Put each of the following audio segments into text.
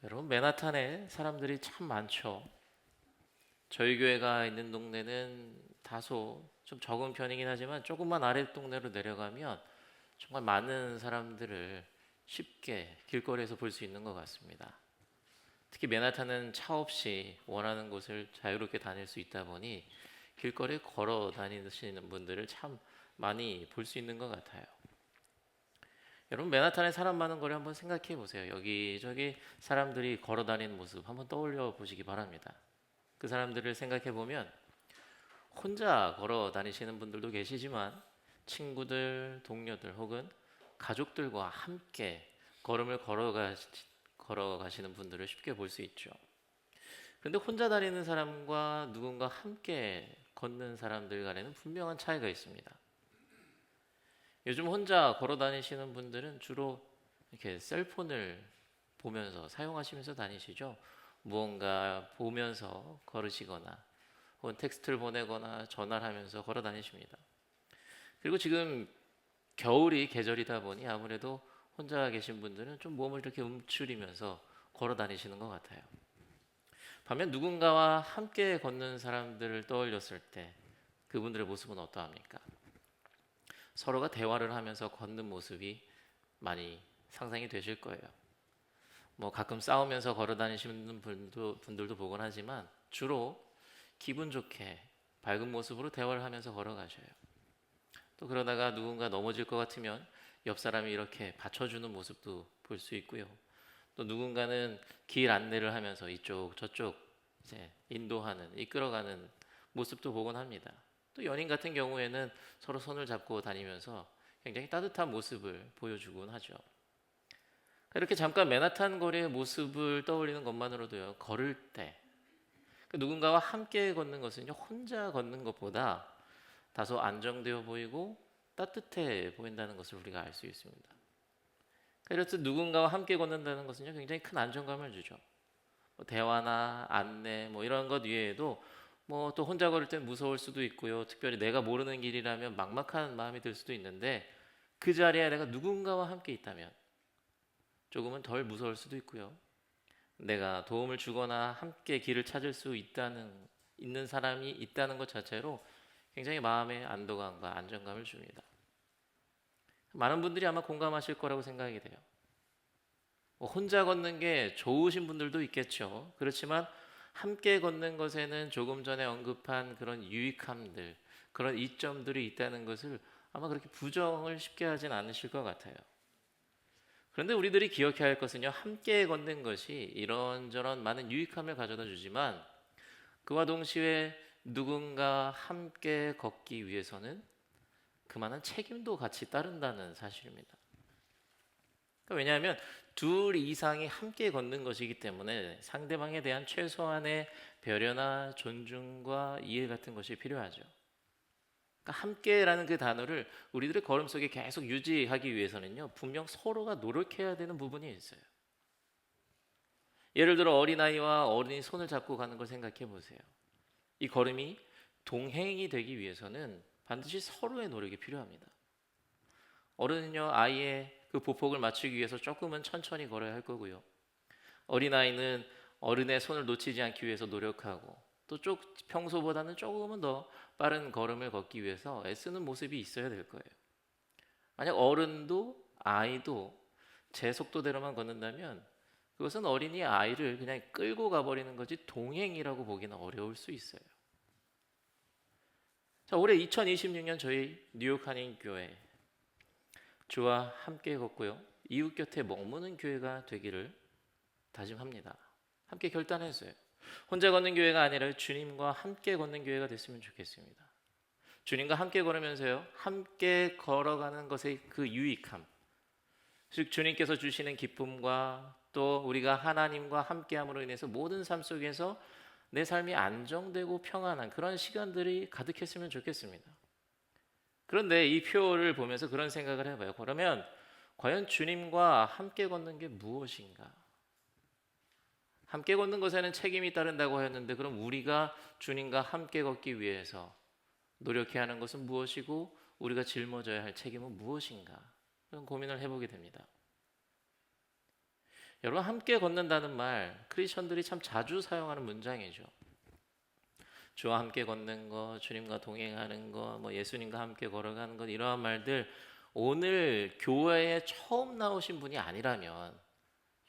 여러분, 맨하탄에 사람들이 참 많죠. 저희 교회가 있는 동네는 다소 좀 적은 편이긴 하지만 조금만 아래 동네로 내려가면 정말 많은 사람들을 쉽게 길거리에서 볼 수 있는 것 같습니다. 특히 맨하탄은 차 없이 원하는 곳을 자유롭게 다닐 수 있다 보니 길거리에 걸어 다니시는 분들을 참 많이 볼 수 있는 것 같아요. 여러분, 맨하탄에 사람 많은 거리 한번 생각해 보세요. 여기저기 사람들이 걸어 다니는 모습 한번 떠올려 보시기 바랍니다. 그 사람들을 생각해 보면 혼자 걸어 다니시는 분들도 계시지만 친구들, 동료들 혹은 가족들과 함께 걸어가시는 분들을 쉽게 볼 수 있죠. 그런데 혼자 다니는 사람과 누군가 함께 걷는 사람들 간에는 분명한 차이가 있습니다. 요즘 혼자 걸어 다니시는 분들은 주로 이렇게 셀폰을 보면서 사용하시면서 다니시죠. 무언가 보면서 걸으시거나 혹은 텍스트를 보내거나 전화를 하면서 걸어 다니십니다. 그리고 지금 겨울이 계절이다 보니 아무래도 혼자 계신 분들은 좀 몸을 이렇게 움츠리면서 걸어 다니시는 것 같아요. 반면 누군가와 함께 걷는 사람들을 떠올렸을 때 그분들의 모습은 어떠합니까? 서로가 대화를 하면서 걷는 모습이 많이 상상이 되실 거예요. 뭐 가끔 싸우면서 걸어 다니시는 분들도 보곤 하지만 주로 기분 좋게 밝은 모습으로 대화를 하면서 걸어가셔요. 또 그러다가 누군가 넘어질 것 같으면 옆 사람이 이렇게 받쳐주는 모습도 볼 수 있고요. 또 누군가는 길 안내를 하면서 이쪽 저쪽 이제 인도하는 이끌어가는 모습도 보곤 합니다. 또 연인 같은 경우에는 서로 손을 잡고 다니면서 굉장히 따뜻한 모습을 보여주곤 하죠. 이렇게 잠깐 맨하탄 거리의 모습을 떠올리는 것만으로도요, 걸을 때 누군가와 함께 걷는 것은요, 혼자 걷는 것보다 다소 안정되어 보이고 따뜻해 보인다는 것을 우리가 알 수 있습니다. 그래서 누군가와 함께 걷는다는 것은요, 굉장히 큰 안정감을 주죠. 뭐 대화나 안내 뭐 이런 것 외에도 뭐 또 혼자 걸을 땐 무서울 수도 있고요. 특별히 내가 모르는 길이라면 막막한 마음이 들 수도 있는데 그 자리에 내가 누군가와 함께 있다면 조금은 덜 무서울 수도 있고요. 내가 도움을 주거나 함께 길을 찾을 수 있는 사람이 있다는 것 자체로 굉장히 마음의 안도감과 안정감을 줍니다. 많은 분들이 아마 공감하실 거라고 생각이 돼요. 뭐 혼자 걷는 게 좋으신 분들도 있겠죠. 그렇지만 함께 걷는 것에는 조금 전에 언급한 그런 유익함들, 그런 이점들이 있다는 것을 아마 그렇게 부정을 쉽게 하진 않으실 것 같아요. 그런데 우리들이 기억해야 할 것은요, 함께 걷는 것이 이런저런 많은 유익함을 가져다 주지만 그와 동시에 누군가 함께 걷기 위해서는 그만한 책임도 같이 따른다는 사실입니다. 그러니까 왜냐하면 둘 이상이 함께 걷는 것이기 때문에 상대방에 대한 최소한의 배려나 존중과 이해 같은 것이 필요하죠. 그러니까 함께라는 그 단어를 우리들의 걸음 속에 계속 유지하기 위해서는요, 분명 서로가 노력해야 되는 부분이 있어요. 예를 들어 어린아이와 어른이 손을 잡고 가는 걸 생각해 보세요. 이 걸음이 동행이 되기 위해서는 반드시 서로의 노력이 필요합니다. 어른은요, 아이의 그 보폭을 맞추기 위해서 조금은 천천히 걸어야 할 거고요. 어린아이는 어른의 손을 놓치지 않기 위해서 노력하고 또 평소보다는 조금은 더 빠른 걸음을 걷기 위해서 애쓰는 모습이 있어야 될 거예요. 만약 어른도 아이도 제 속도대로만 걷는다면 그것은 어린이 아이를 그냥 끌고 가버리는 거지 동행이라고 보기는 어려울 수 있어요. 자, 올해 2026년 저희 뉴욕 한인교회 주와 함께 걷고요. 이웃 곁에 머무는 교회가 되기를 다짐합니다. 함께 결단했어요. 혼자 걷는 교회가 아니라 주님과 함께 걷는 교회가 됐으면 좋겠습니다. 주님과 함께 걸으면서요, 함께 걸어가는 것의 그 유익함, 즉 주님께서 주시는 기쁨과 또 우리가 하나님과 함께함으로 인해서 모든 삶 속에서 내 삶이 안정되고 평안한 그런 시간들이 가득했으면 좋겠습니다. 그런데 이 표를 보면서 그런 생각을 해봐요. 그러면 과연 주님과 함께 걷는 게 무엇인가? 함께 걷는 것에는 책임이 따른다고 하였는데 그럼 우리가 주님과 함께 걷기 위해서 노력해야 하는 것은 무엇이고 우리가 짊어져야 할 책임은 무엇인가? 그런 고민을 해보게 됩니다. 여러분, 함께 걷는다는 말 크리스천들이 참 자주 사용하는 문장이죠. 주와 함께 걷는 것, 주님과 동행하는 것, 뭐 예수님과 함께 걸어가는 것, 이러한 말들 오늘 교회에 처음 나오신 분이 아니라면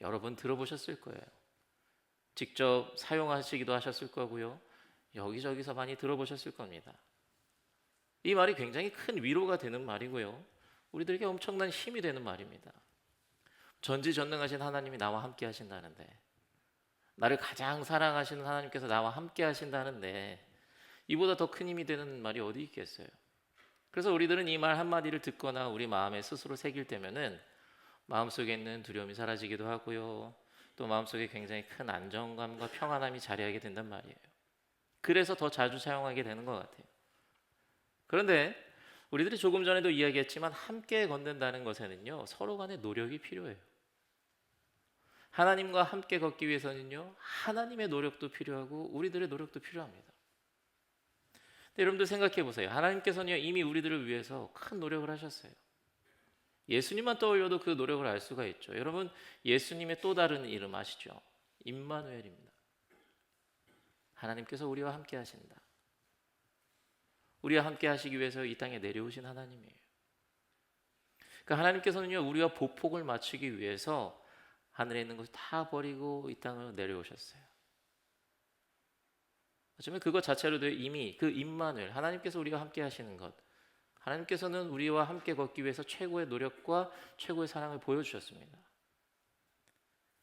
여러분 들어보셨을 거예요. 직접 사용하시기도 하셨을 거고요. 여기저기서 많이 들어보셨을 겁니다. 이 말이 굉장히 큰 위로가 되는 말이고요. 우리들에게 엄청난 힘이 되는 말입니다. 전지전능하신 하나님이 나와 함께 하신다는데, 나를 가장 사랑하시는 하나님께서 나와 함께 하신다는데 이보다 더 큰 힘이 되는 말이 어디 있겠어요? 그래서 우리들은 이 말 한마디를 듣거나 우리 마음에 스스로 새길 때면은 마음속에 있는 두려움이 사라지기도 하고요. 또 마음속에 굉장히 큰 안정감과 평안함이 자리하게 된단 말이에요. 그래서 더 자주 사용하게 되는 것 같아요. 그런데 우리들이 조금 전에도 이야기했지만 함께 걷는다는 것에는요, 서로 간의 노력이 필요해요. 하나님과 함께 걷기 위해서는요, 하나님의 노력도 필요하고 우리들의 노력도 필요합니다. 근데 여러분들 생각해 보세요. 하나님께서는요, 이미 우리들을 위해서 큰 노력을 하셨어요. 예수님만 떠올려도 그 노력을 알 수가 있죠. 여러분, 예수님의 또 다른 이름 아시죠? 임마누엘입니다. 하나님께서 우리와 함께 하신다. 우리와 함께 하시기 위해서 이 땅에 내려오신 하나님이에요. 그러니까 하나님께서는요, 우리와 보폭을 맞추기 위해서 하늘에 있는 것을 다 버리고 이 땅으로 내려오셨어요. 어쩌면 그것 자체로도 이미 그 임마누엘, 하나님께서 우리와 함께 하시는 것, 하나님께서는 우리와 함께 걷기 위해서 최고의 노력과 최고의 사랑을 보여주셨습니다.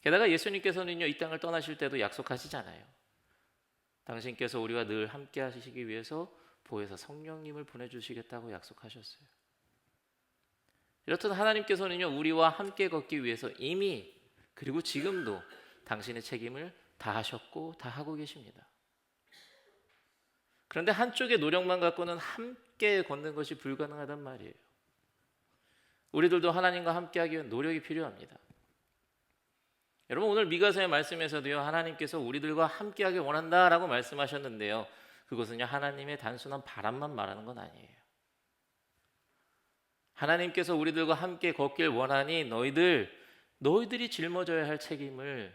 게다가 예수님께서는요, 이 땅을 떠나실 때도 약속하시잖아요. 당신께서 우리와 늘 함께 하시기 위해서 보혜사 성령님을 보내주시겠다고 약속하셨어요. 이렇듯 하나님께서는요, 우리와 함께 걷기 위해서 이미 그리고 지금도 당신의 책임을 다 하셨고 다 하고 계십니다. 그런데 한쪽의 노력만 갖고는 함께 걷는 것이 불가능하단 말이에요. 우리들도 하나님과 함께하기 위한 노력이 필요합니다. 여러분, 오늘 미가서의 말씀에서도요, 하나님께서 우리들과 함께하길 원한다라고 말씀하셨는데요, 그것은요, 하나님의 단순한 바람만 말하는 건 아니에요. 하나님께서 우리들과 함께 걷길 원하니 너희들이 짊어져야 할 책임을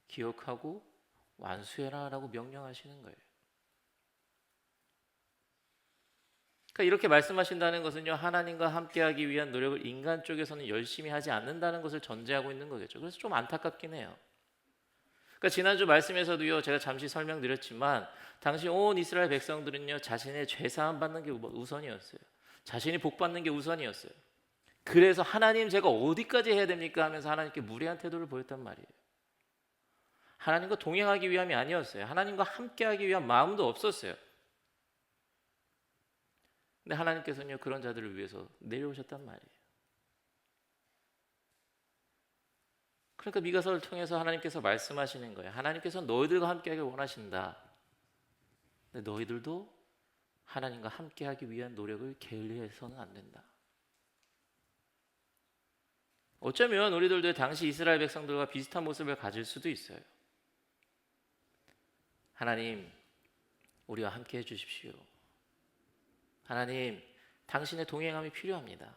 기억하고 완수해라라고 명령하시는 거예요. 그러니까 이렇게 말씀하신다는 것은요, 하나님과 함께하기 위한 노력을 인간 쪽에서는 열심히 하지 않는다는 것을 전제하고 있는 거겠죠. 그래서 좀 안타깝긴 해요. 그러니까 지난주 말씀에서도요, 제가 잠시 설명드렸지만 당시 온 이스라엘 백성들은요, 자신의 죄 사함 받는 게 우선이었어요. 자신이 복 받는 게 우선이었어요. 그래서 하나님, 제가 어디까지 해야 됩니까 하면서 하나님께 무례한 태도를 보였단 말이에요. 하나님과 동행하기 위함이 아니었어요. 하나님과 함께하기 위한 마음도 없었어요. 근데 하나님께서는요, 그런 자들을 위해서 내려오셨단 말이에요. 그러니까 미가서를 통해서 하나님께서 말씀하시는 거예요. 하나님께서 너희들과 함께하길 원하신다. 근데 너희들도 하나님과 함께하기 위한 노력을 게을리해서는 안 된다. 어쩌면 우리들도 당시 이스라엘 백성들과 비슷한 모습을 가질 수도 있어요. 하나님, 우리와 함께 해주십시오. 하나님, 당신의 동행함이 필요합니다.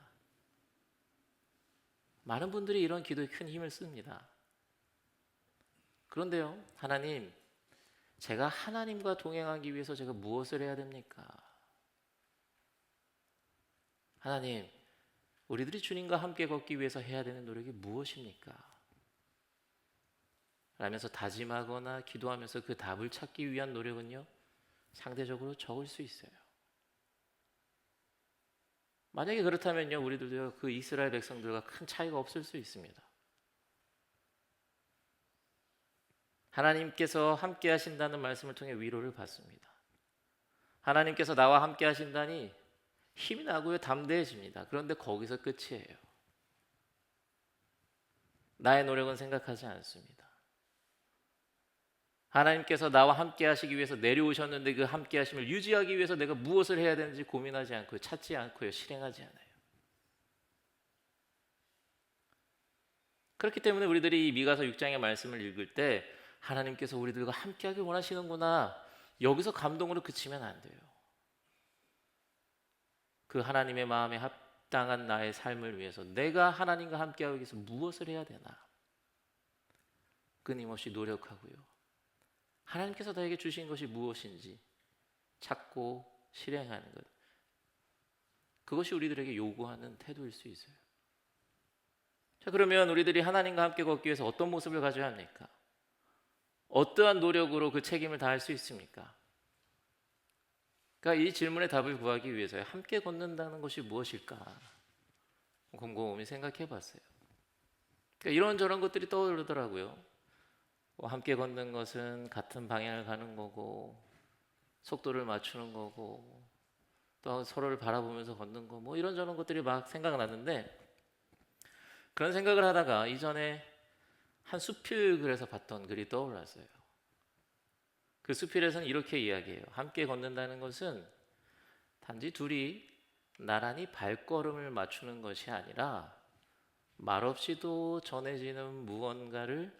많은 분들이 이런 기도에 큰 힘을 씁니다. 그런데요, 하나님, 제가 하나님과 동행하기 위해서 제가 무엇을 해야 됩니까? 하나님, 우리들이 주님과 함께 걷기 위해서 해야 되는 노력이 무엇입니까? 라면서 다짐하거나 기도하면서 그 답을 찾기 위한 노력은요, 상대적으로 적을 수 있어요. 만약에 그렇다면요, 우리들도 그 이스라엘 백성들과 큰 차이가 없을 수 있습니다. 하나님께서 함께 하신다는 말씀을 통해 위로를 받습니다. 하나님께서 나와 함께 하신다니 힘이 나고요, 담대해집니다. 그런데 거기서 끝이에요. 나의 노력은 생각하지 않습니다. 하나님께서 나와 함께 하시기 위해서 내려오셨는데 그 함께 하심을 유지하기 위해서 내가 무엇을 해야 되는지 고민하지 않고요, 찾지 않고요, 실행하지 않아요. 그렇기 때문에 우리들이 이 미가서 6장의 말씀을 읽을 때 하나님께서 우리들과 함께 하길 원하시는구나, 여기서 감동으로 그치면 안 돼요. 그 하나님의 마음에 땅한 나의 삶을 위해서 내가 하나님과 함께하기 위해서 무엇을 해야 되나? 끊임없이 노력하고요. 하나님께서 나에게 주신 것이 무엇인지 찾고 실행하는 것. 그것이 우리들에게 요구하는 태도일 수 있어요. 자, 그러면 우리들이 하나님과 함께 걷기 위해서 어떤 모습을 가져야 합니까? 어떠한 노력으로 그 책임을 다할 수 있습니까? 그러니까 이 질문의 답을 구하기 위해서 함께 걷는다는 것이 무엇일까? 곰곰이 생각해 봤어요. 그러니까 이런저런 것들이 떠오르더라고요. 함께 걷는 것은 같은 방향을 가는 거고, 속도를 맞추는 거고, 또 서로를 바라보면서 걷는 거, 뭐 이런저런 것들이 막 생각났는데, 그런 생각을 하다가 이전에 한 수필글에서 봤던 글이 떠올랐어요. 그 수필에서는 이렇게 이야기해요. 함께 걷는다는 것은 단지 둘이 나란히 발걸음을 맞추는 것이 아니라 말없이도 전해지는 무언가를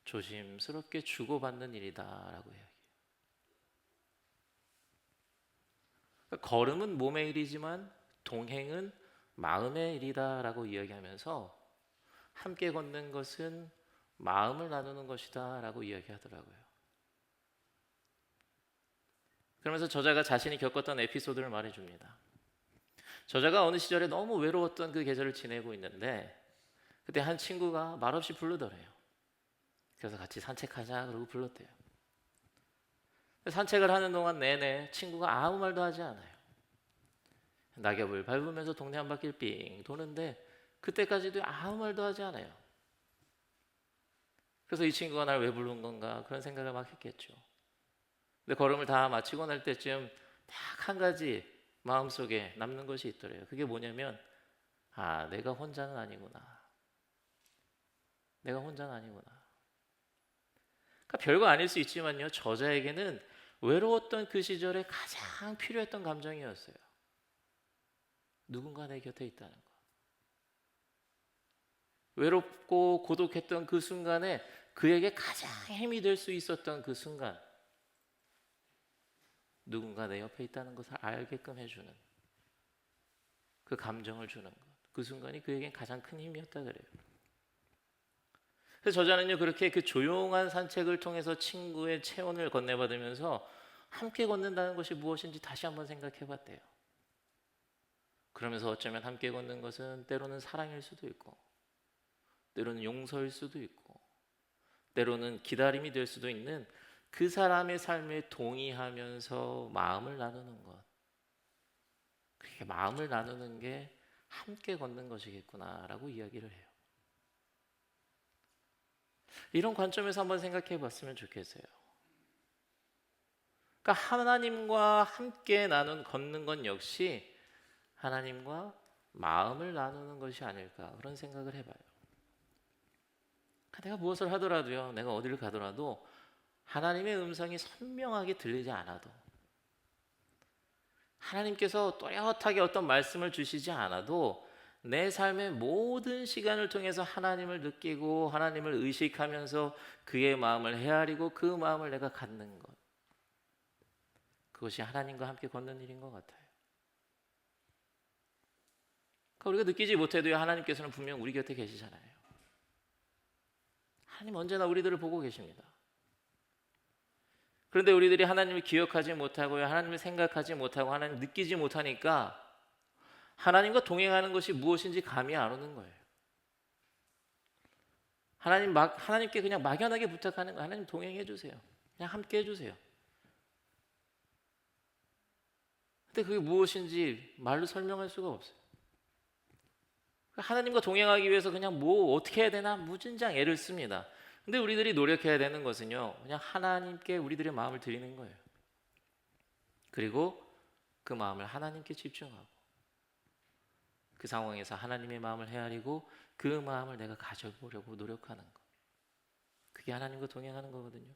조심스럽게 주고받는 일이다라고 이야기해요. 그러니까 걸음은 몸의 일이지만 동행은 마음의 일이다라고 이야기하면서 함께 걷는 것은 마음을 나누는 것이다라고 이야기하더라고요. 그러면서 저자가 자신이 겪었던 에피소드를 말해줍니다. 저자가 어느 시절에 너무 외로웠던 그 계절을 지내고 있는데 그때 한 친구가 말없이 부르더래요. 그래서 같이 산책하자 그러고 불렀대요. 산책을 하는 동안 내내 친구가 아무 말도 하지 않아요. 낙엽을 밟으면서 동네 한 바퀴를 삥 도는데 그때까지도 아무 말도 하지 않아요. 그래서 이 친구가 날 왜 부른 건가 그런 생각을 막 했겠죠. 근데 걸음을 다 마치고 날 때쯤 딱 한 가지 마음속에 남는 것이 있더래요. 그게 뭐냐면 내가 혼자는 아니구나. 내가 혼자는 아니구나. 그러니까 별거 아닐 수 있지만요. 저자에게는 외로웠던 그 시절에 가장 필요했던 감정이었어요. 누군가 내 곁에 있다는 것. 외롭고 고독했던 그 순간에 그에게 가장 힘이 될 수 있었던 그 순간, 누군가 내 옆에 있다는 것을 알게끔 해주는 그 감정을 주는 것, 그 순간이 그에겐 가장 큰 힘이었다 그래요. 그래서 저자는요 그렇게 그 조용한 산책을 통해서 친구의 체온을 건네받으면서 함께 걷는다는 것이 무엇인지 다시 한번 생각해봤대요. 그러면서 어쩌면 함께 걷는 것은 때로는 사랑일 수도 있고, 때로는 용서일 수도 있고, 때로는 기다림이 될 수도 있는 그 사람의 삶에 동의하면서 마음을 나누는 것. 그렇게 마음을 나누는 게 함께 걷는 것이겠구나라고 이야기를 해요. 이런 관점에서 한번 생각해 봤으면 좋겠어요. 그러니까 하나님과 함께 걷는 건 역시 하나님과 마음을 나누는 것이 아닐까 그런 생각을 해봐요. 내가 무엇을 하더라도요, 내가 어디를 가더라도 하나님의 음성이 선명하게 들리지 않아도, 하나님께서 또렷하게 어떤 말씀을 주시지 않아도 내 삶의 모든 시간을 통해서 하나님을 느끼고 하나님을 의식하면서 그의 마음을 헤아리고 그 마음을 내가 갖는 것, 그것이 하나님과 함께 걷는 일인 것 같아요. 그러니까 우리가 느끼지 못해도요, 하나님께서는 분명 우리 곁에 계시잖아요. 하나님 언제나 우리들을 보고 계십니다. 그런데 우리들이 하나님을 기억하지 못하고요, 하나님을 생각하지 못하고 하나님을 느끼지 못하니까 하나님과 동행하는 것이 무엇인지 감이 안 오는 거예요. 하나님께 그냥 막연하게 부탁하는 거예요. 하나님 동행해 주세요. 그냥 함께 해주세요. 근데 그게 무엇인지 말로 설명할 수가 없어요. 하나님과 동행하기 위해서 그냥 뭐 어떻게 해야 되나 무진장 애를 씁니다. 근데 우리들이 노력해야 되는 것은요, 그냥 하나님께 우리들의 마음을 드리는 거예요. 그리고 그 마음을 하나님께 집중하고 그 상황에서 하나님의 마음을 헤아리고 그 마음을 내가 가져보려고 노력하는 것. 그게 하나님과 동행하는 거거든요.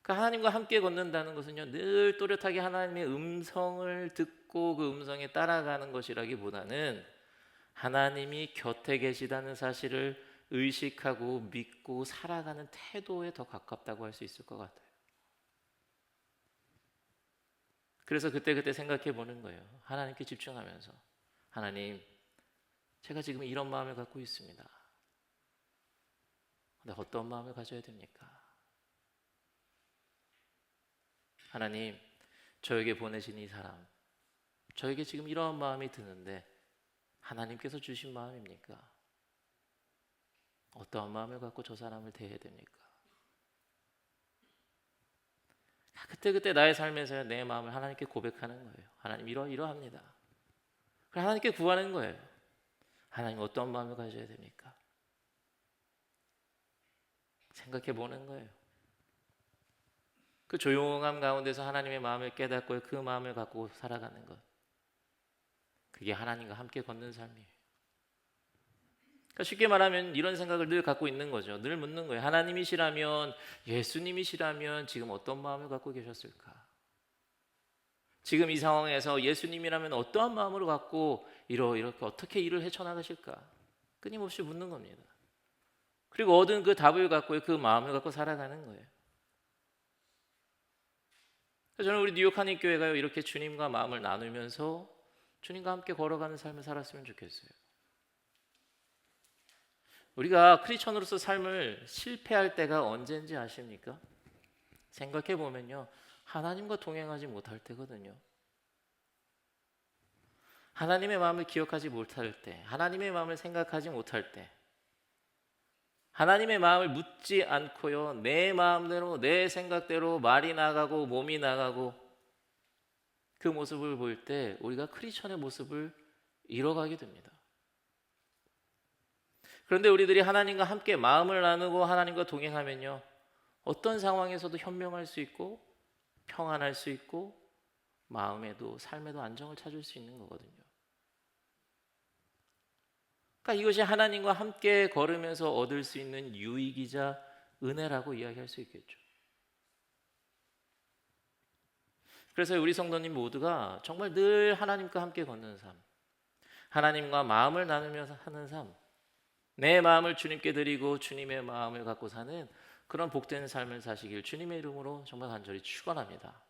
그러니까 하나님과 함께 걷는다는 것은요, 늘 또렷하게 하나님의 음성을 듣고 그 음성에 따라가는 것이라기보다는 하나님이 곁에 계시다는 사실을 의식하고 믿고 살아가는 태도에 더 가깝다고 할 수 있을 것 같아요. 그래서 그때그때 생각해 보는 거예요. 하나님께 집중하면서, 하나님, 제가 지금 이런 마음을 갖고 있습니다. 근데 어떤 마음을 가져야 됩니까? 하나님, 저에게 보내신 이 사람, 저에게 지금 이러한 마음이 드는데 하나님께서 주신 마음입니까? 어떠한 마음을 갖고 저 사람을 대해야 됩니까? 그때그때 나의 삶에서 내 마음을 하나님께 고백하는 거예요. 하나님, 이러합니다. 그럼 하나님께 구하는 거예요. 하나님, 어떤 마음을 가져야 됩니까? 생각해 보는 거예요. 그 조용함 가운데서 하나님의 마음을 깨닫고 그 마음을 갖고 살아가는 것, 그게 하나님과 함께 걷는 삶이에요. 그러니까 쉽게 말하면 이런 생각을 늘 갖고 있는 거죠. 늘 묻는 거예요. 하나님이시라면, 예수님이시라면 지금 어떤 마음을 갖고 계셨을까? 지금 이 상황에서 예수님이라면 어떠한 마음으로 갖고 이렇게 어떻게 일을 헤쳐나가실까? 끊임없이 묻는 겁니다. 그리고 얻은 그 답을 갖고 그 마음을 갖고 살아가는 거예요. 저는 우리 뉴욕 한인교회가요, 이렇게 주님과 마음을 나누면서 주님과 함께 걸어가는 삶을 살았으면 좋겠어요. 우리가 크리스천으로서 삶을 실패할 때가 언제인지 아십니까? 생각해 보면요, 하나님과 동행하지 못할 때거든요. 하나님의 마음을 기억하지 못할 때, 하나님의 마음을 생각하지 못할 때, 하나님의 마음을 묻지 않고요, 내 마음대로 내 생각대로 말이 나가고 몸이 나가고 그 모습을 볼 때 우리가 크리스천의 모습을 잃어가게 됩니다. 그런데 우리들이 하나님과 함께 마음을 나누고 하나님과 동행하면요, 어떤 상황에서도 현명할 수 있고 평안할 수 있고 마음에도 삶에도 안정을 찾을 수 있는 거거든요. 그러니까 이것이 하나님과 함께 걸으면서 얻을 수 있는 유익이자 은혜라고 이야기할 수 있겠죠. 그래서 우리 성도님 모두가 정말 늘 하나님과 함께 걷는 삶, 하나님과 마음을 나누면서 하는 삶, 내 마음을 주님께 드리고 주님의 마음을 갖고 사는 그런 복된 삶을 사시길 주님의 이름으로 정말 간절히 축원합니다.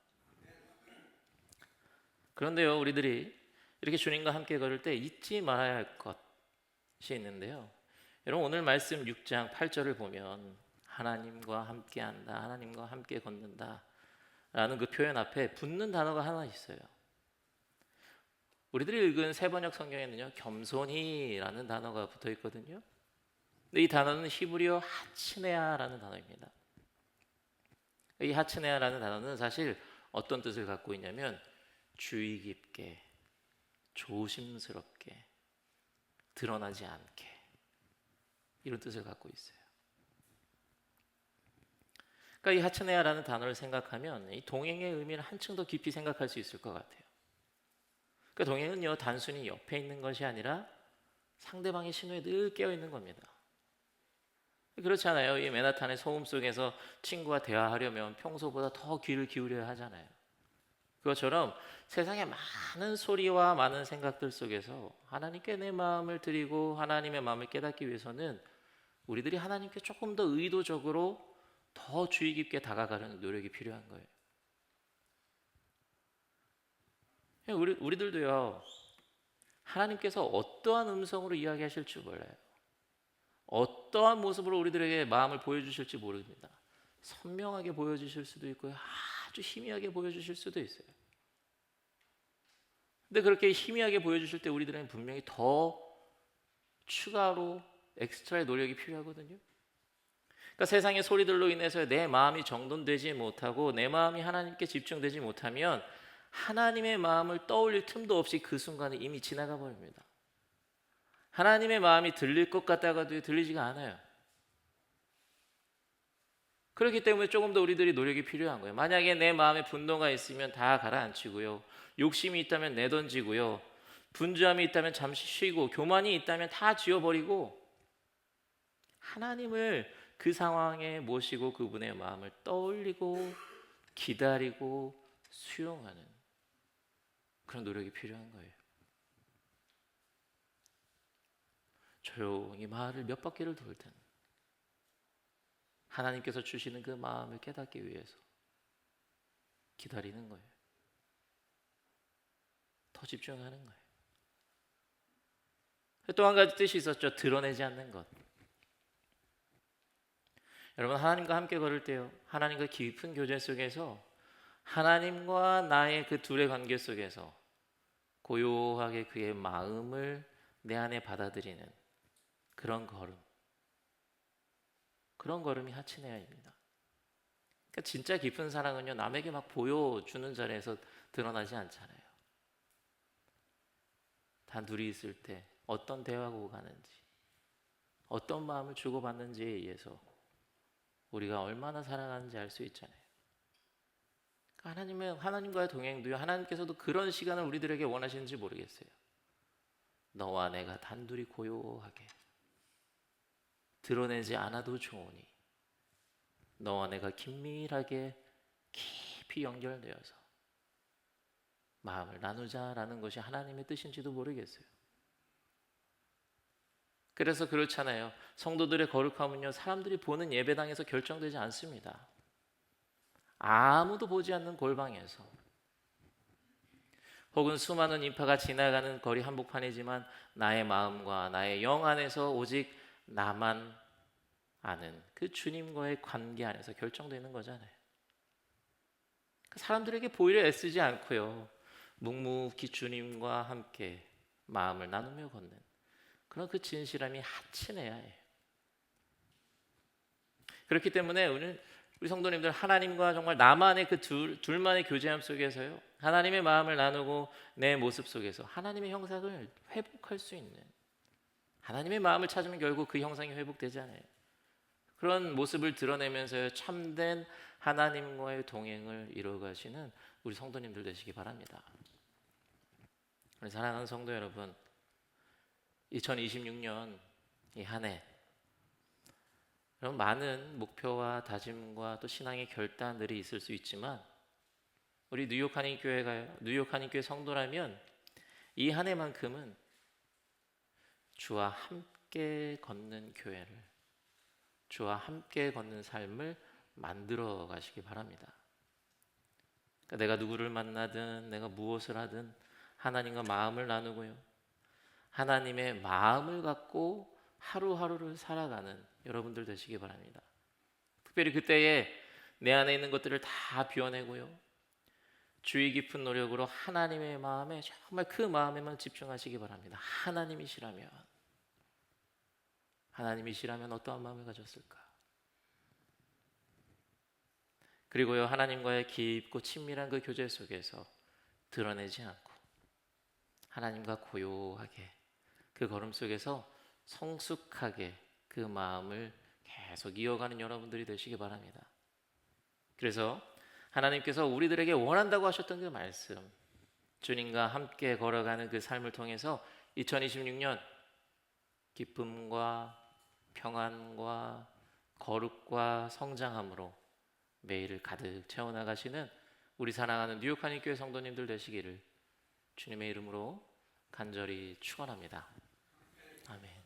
그런데요, 우리들이 이렇게 주님과 함께 걸을 때 잊지 말아야 할 것이 있는데요. 여러분, 오늘 말씀 6장 8절을 보면 하나님과 함께한다, 하나님과 함께 걷는다 라는 그 표현 앞에 붙는 단어가 하나 있어요. 우리들이 읽은 세번역 성경에는요, 겸손히라는 단어가 붙어 있거든요. 근데 이 단어는 히브리어 하츠네아라는 단어입니다. 이 하츠네아라는 단어는 사실 어떤 뜻을 갖고 있냐면 주의 깊게, 조심스럽게, 드러나지 않게, 이런 뜻을 갖고 있어요. 그러니까 이 하츠네아라는 단어를 생각하면 이 동행의 의미를 한층 더 깊이 생각할 수 있을 것 같아요. 그러니까 동행은요, 단순히 옆에 있는 것이 아니라 상대방의 신호에 늘 깨어 있는 겁니다. 그렇잖아요. 이 맨하탄의 소음 속에서 친구와 대화하려면 평소보다 더 귀를 기울여야 하잖아요. 그것처럼 세상의 많은 소리와 많은 생각들 속에서 하나님께 내 마음을 드리고 하나님의 마음을 깨닫기 위해서는 우리들이 하나님께 조금 더 의도적으로 더 주의 깊게 다가가는 노력이 필요한 거예요. 우리들도요, 하나님께서 어떠한 음성으로 이야기하실 줄 몰라요. 어떠한 모습으로 우리들에게 마음을 보여주실지 모릅니다. 선명하게 보여주실 수도 있고요, 아주 희미하게 보여주실 수도 있어요. 근데 그렇게 희미하게 보여주실 때 우리들은 분명히 더 추가로 엑스트라의 노력이 필요하거든요. 그러니까 세상의 소리들로 인해서 내 마음이 정돈되지 못하고 내 마음이 하나님께 집중되지 못하면 하나님의 마음을 떠올릴 틈도 없이 그 순간에 이미 지나가 버립니다. 하나님의 마음이 들릴 것 같다가도 들리지가 않아요. 그렇기 때문에 조금 더 우리들이 노력이 필요한 거예요. 만약에 내 마음에 분노가 있으면 다 가라앉히고요, 욕심이 있다면 내던지고요, 분주함이 있다면 잠시 쉬고, 교만이 있다면 다 지워버리고 하나님을 그 상황에 모시고 그분의 마음을 떠올리고 기다리고 수용하는 그런 노력이 필요한 거예요. 조용히 마을을 몇 바퀴를 돌든 하나님께서 주시는 그 마음을 깨닫기 위해서 기다리는 거예요. 더 집중하는 거예요. 또 한 가지 뜻이 있었죠. 드러내지 않는 것. 여러분, 하나님과 함께 걸을 때요, 하나님과 깊은 교제 속에서 하나님과 나의 그 둘의 관계 속에서 고요하게 그의 마음을 내 안에 받아들이는 그런 걸음, 그런 걸음이 하치네아입니다. 그러니까 진짜 깊은 사랑은요, 남에게 막 보여주는 자리에서 드러나지 않잖아요. 단둘이 있을 때 어떤 대화가 오가는지, 어떤 마음을 주고받는지에 의해서 우리가 얼마나 사랑하는지 알 수 있잖아요. 하나님과의 동행도요, 하나님께서도 그런 시간을 우리들에게 원하시는지 모르겠어요. 너와 내가 단둘이 고요하게 드러내지 않아도 좋으니 너와 내가 긴밀하게 깊이 연결되어서 마음을 나누자라는 것이 하나님의 뜻인지도 모르겠어요. 그래서 그렇잖아요. 성도들의 거룩함은요, 사람들이 보는 예배당에서 결정되지 않습니다. 아무도 보지 않는 골방에서, 혹은 수많은 인파가 지나가는 거리 한복판이지만 나의 마음과 나의 영 안에서 오직 나만 아는 그 주님과의 관계 안에서 결정되는 거잖아요. 사람들에게 보이려 애쓰지 않고요, 묵묵히 주님과 함께 마음을 나누며 걷는 그런 그 진실함이 하치내야 해요. 그렇기 때문에 우리 성도님들, 하나님과 정말 나만의 그 둘만의 교제함 속에서요, 하나님의 마음을 나누고 내 모습 속에서 하나님의 형상을 회복할 수 있는, 하나님의 마음을 찾으면 결국 그 형상이 회복되잖아요. 그런 모습을 드러내면서 참된 하나님과의 동행을 이루어가시는 우리 성도님들 되시기 바랍니다. 우리 사랑하는 성도 여러분, 2026년 이 한 해 여러분, 많은 목표와 다짐과 또 신앙의 결단들이 있을 수 있지만 우리 뉴욕 한인교회 성도라면 이 한 해만큼은 주와 함께 걷는 교회를, 주와 함께 걷는 삶을 만들어 가시기 바랍니다. 그러니까 내가 누구를 만나든 내가 무엇을 하든 하나님과 마음을 나누고요, 하나님의 마음을 갖고 하루하루를 살아가는 여러분들 되시기 바랍니다. 특별히 그때에 내 안에 있는 것들을 다 비워내고요, 주의 깊은 노력으로 하나님의 마음에, 정말 그 마음에만 집중하시기 바랍니다. 하나님이시라면 어떠한 마음을 가졌을까? 그리고요, 하나님과의 깊고 친밀한 그 교제 속에서 드러내지 않고 하나님과 고요하게 그 걸음 속에서 성숙하게 그 마음을 계속 이어가는 여러분들이 되시기 바랍니다. 그래서 하나님께서 우리들에게 원한다고 하셨던 그 말씀, 주님과 함께 걸어가는 그 삶을 통해서 2026년 기쁨과 평안과 거룩과 성장함으로 매일을 가득 채워나가시는 우리 사랑하는 뉴욕 한인교회 성도님들 되시기를 주님의 이름으로 간절히 축원합니다. 아멘.